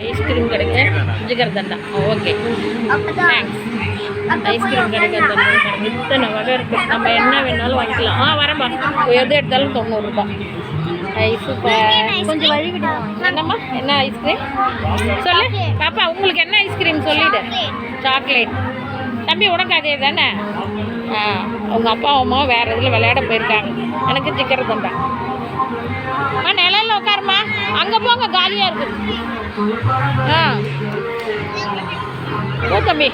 Ice cream கிடைக்க jigarthanda. Okay, thanks. Ice cream கிடைக்கிறதா இத்தனை வகை இருக்குது. நம்ம என்ன வேணாலும் வாங்கிக்கலாம். வரேன்பா. எது எடுத்தாலும் 90 ரூபாய். சூப்பர். கொஞ்சம் வழி விடுவோம். என்னம்மா, என்ன ஐஸ்கிரீம் சொல்லு பாப்பா? உங்களுக்கு என்ன ஐஸ்கிரீம் சொல்லிடு. சாக்லேட். தம்பி உனக்கு அதே தானே? உங்கள் அப்பா அம்மாவும் வேறு இதில் விளையாட போயிருக்காங்க. எனக்கு ஜிகர்தண்டா. நிலையில் உட்காருமா. அங்கே போங்க, காலியாக இருக்குது. ஓ தம்பி,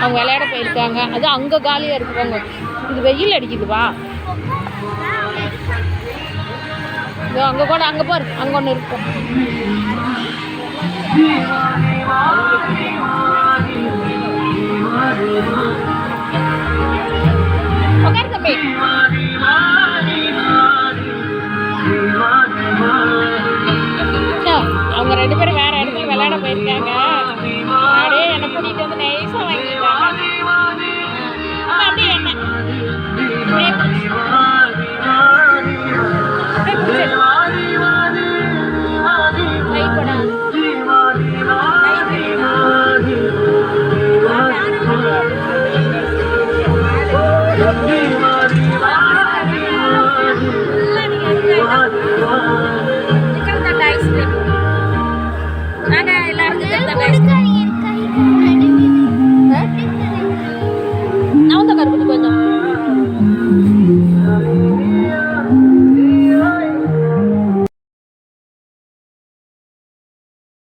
அவங்க விளையாட போயிருக்காங்க. அது அங்கே காலியாக இருக்குவாங்க. இது வெயில் அடிக்குதுவா? அங்கே கூட அங்கே போரு, அங்கே ஒன்று இருக்கும். உட்காரு தம்பி. அவங்க 2 பேரும் வேற இடத்துல விளையாட போயிருக்காங்க. அப்படியே என்னை கூட்டிகிட்டு வந்து நைஸாக வாங்கி